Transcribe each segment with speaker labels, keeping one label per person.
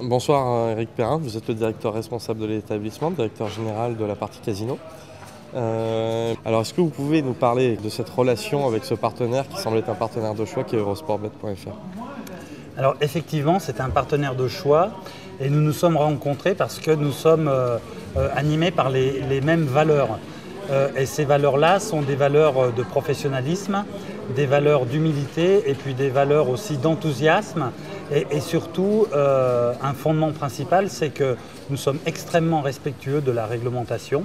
Speaker 1: Bonsoir Eric Perrin, vous êtes le directeur responsable de l'établissement, directeur général de la partie casino. Alors est-ce que vous pouvez nous parler de cette relation avec ce partenaire qui semble être un partenaire de choix qui est Eurosportbet.fr?
Speaker 2: Alors effectivement, c'est un partenaire de choix et nous nous sommes rencontrés parce que nous sommes animés par les mêmes valeurs. Et ces valeurs-là sont des valeurs de professionnalisme, des valeurs d'humilité et puis des valeurs aussi d'enthousiasme. Et surtout, un fondement principal, c'est que nous sommes extrêmement respectueux de la réglementation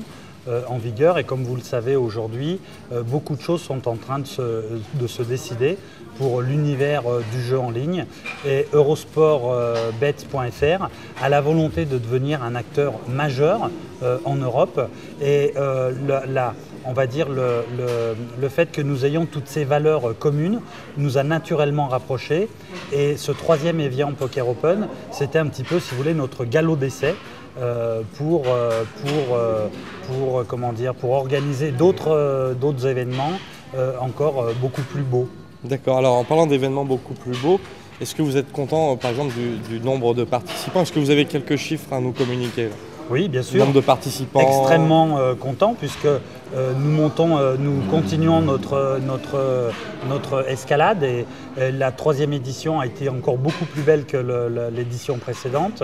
Speaker 2: en vigueur. Et comme vous le savez aujourd'hui, beaucoup de choses sont en train de se décider pour l'univers du jeu en ligne. Et Eurosportbet.fr a la volonté de devenir un acteur majeur en Europe. Et on va dire le fait que nous ayons toutes ces valeurs communes nous a naturellement rapprochés. Et ce troisième Evian Poker Open, c'était un petit peu, si vous voulez, notre galop d'essai pour organiser d'autres événements encore beaucoup plus beaux.
Speaker 1: D'accord, alors en parlant d'événements beaucoup plus beaux, est-ce que vous êtes content par exemple du nombre de participants? Est-ce que vous avez quelques chiffres à nous communiquer là?
Speaker 2: Oui, bien sûr.
Speaker 1: Nombre de participants.
Speaker 2: Extrêmement content puisque nous continuons notre escalade et la troisième édition a été encore beaucoup plus belle que l'édition précédente.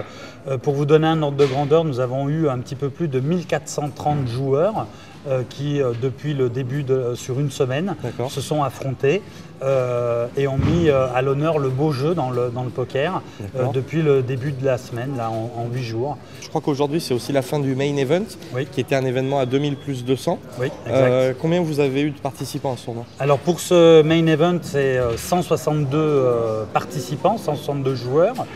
Speaker 2: Pour vous donner un ordre de grandeur, nous avons eu un petit peu plus de 1430 joueurs qui, depuis le début sur une semaine, se sont affrontés et ont mis à l'honneur le beau jeu dans le poker depuis le début de la semaine, là, en 8 jours.
Speaker 1: Je crois qu'aujourd'hui, c'est aussi la fin du Main Event, qui était un événement à 2000 plus 200.
Speaker 2: Oui, exact.
Speaker 1: Combien vous avez eu de participants à ce moment?
Speaker 2: Alors pour ce Main Event, c'est 162 participants, 162 joueurs.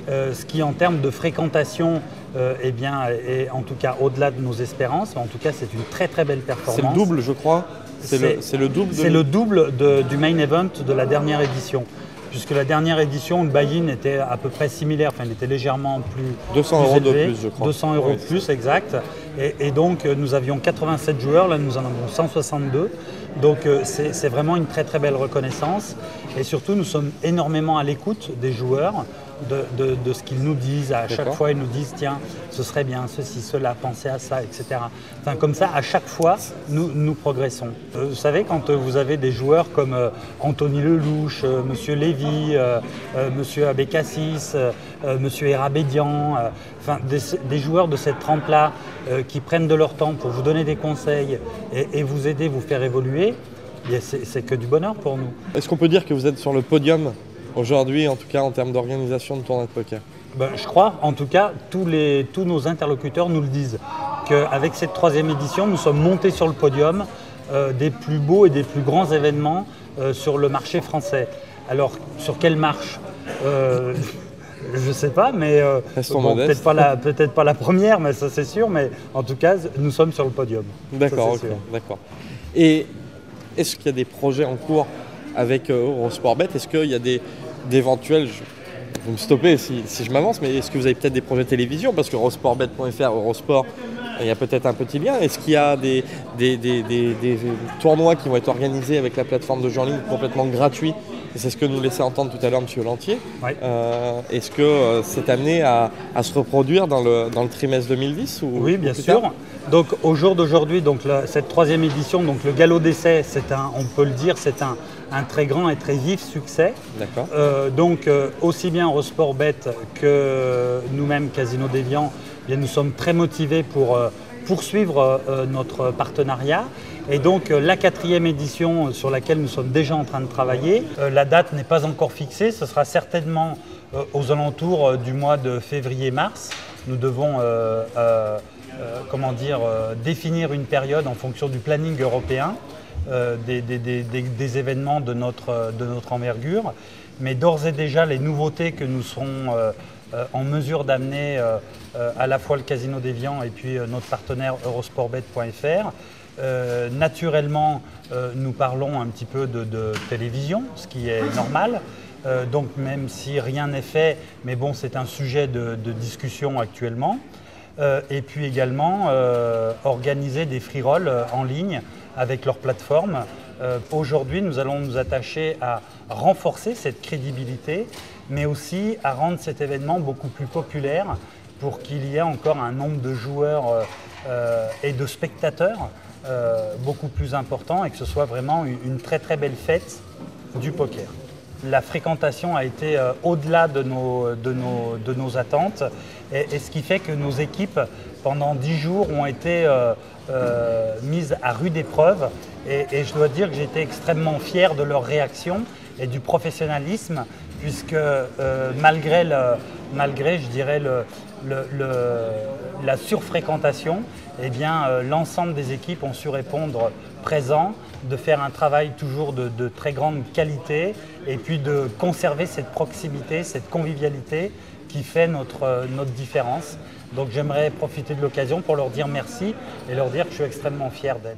Speaker 2: Ce qui en termes de fréquentation est en tout cas au-delà de nos espérances. En tout cas, c'est une très très belle performance.
Speaker 1: C'est le double, je crois. C'est le double.
Speaker 2: C'est le double du Main Event de la dernière édition. Puisque la dernière édition, le buy-in était à peu près similaire, enfin il était légèrement plus
Speaker 1: 200 € de plus, je crois.
Speaker 2: 200 € de plus, exact. Et donc nous avions 87 joueurs, là nous en avons 162. Donc c'est vraiment une très très belle reconnaissance. Et surtout, nous sommes énormément à l'écoute des joueurs, de ce qu'ils nous disent. À chaque fois, ils nous disent, tiens, ce serait bien, ceci, cela, pensez à ça, etc. Enfin, comme ça, à chaque fois, nous progressons. Vous savez, quand vous avez des joueurs comme Anthony Lelouch, Monsieur Lévy, Monsieur Abécassis, Monsieur Erabédian, enfin, des joueurs de cette trempe-là qui prennent de leur temps pour vous donner des conseils et vous aider, vous faire évoluer, c'est que du bonheur pour nous.
Speaker 1: Est-ce qu'on peut dire que vous êtes sur le podium aujourd'hui, en tout cas en termes d'organisation de tournois de poker?
Speaker 2: Je crois, en tout cas, tous nos interlocuteurs nous le disent, qu'avec cette troisième édition, nous sommes montés sur le podium des plus beaux et des plus grands événements sur le marché français. Alors, sur quelle marche je ne sais pas, mais peut-être pas la première, mais ça c'est sûr, mais en tout cas, nous sommes sur le podium.
Speaker 1: D'accord, ok, d'accord. Et est-ce qu'il y a des projets en cours avec Eurosportbet? Est-ce qu'il y a d'éventuels, vous me stoppez si je m'avance, mais est-ce que vous avez peut-être des projets télévision? Parce que Eurosportbet.fr, Eurosport, il y a peut-être un petit lien. Est-ce qu'il y a des tournois qui vont être organisés avec la plateforme de jeu en ligne complètement gratuits? C'est ce que nous laissait entendre tout à l'heure M. Lantier. Oui. Est-ce que c'est amené à se reproduire dans le trimestre 2010
Speaker 2: Oui, bien sûr. Donc au jour d'aujourd'hui, cette troisième édition, donc le galop d'essai, on peut le dire, c'est un très grand et très vif succès.
Speaker 1: D'accord.
Speaker 2: Donc aussi bien Eurosportbet que nous-mêmes Casino d'Evian, nous sommes très motivés pour poursuivre notre partenariat. Et donc la quatrième édition sur laquelle nous sommes déjà en train de travailler, la date n'est pas encore fixée, ce sera certainement aux alentours du mois de février-mars. Nous devons définir une période en fonction du planning européen des événements de notre envergure. Mais d'ores et déjà, les nouveautés que nous serons en mesure d'amener à la fois le Casino d'Evian et puis notre partenaire Eurosportbet.fr. Naturellement, nous parlons un petit peu de télévision, ce qui est normal. Donc même si rien n'est fait, mais bon, c'est un sujet de discussion actuellement. Et puis également organiser des free rolls en ligne avec leur plateforme. Aujourd'hui, nous allons nous attacher à renforcer cette crédibilité mais aussi à rendre cet événement beaucoup plus populaire pour qu'il y ait encore un nombre de joueurs et de spectateurs beaucoup plus important et que ce soit vraiment une très très belle fête du poker. La fréquentation a été au-delà de nos attentes et ce qui fait que nos équipes pendant 10 jours ont été mises à rude épreuve et je dois dire que j'ai été extrêmement fier de leur réaction et du professionnalisme puisque malgré je dirais la surfréquentation, eh bien l'ensemble des équipes ont su répondre présent, de faire un travail toujours de très grande qualité et puis de conserver cette proximité, cette convivialité qui fait notre différence. Donc j'aimerais profiter de l'occasion pour leur dire merci et leur dire que je suis extrêmement fier d'elles.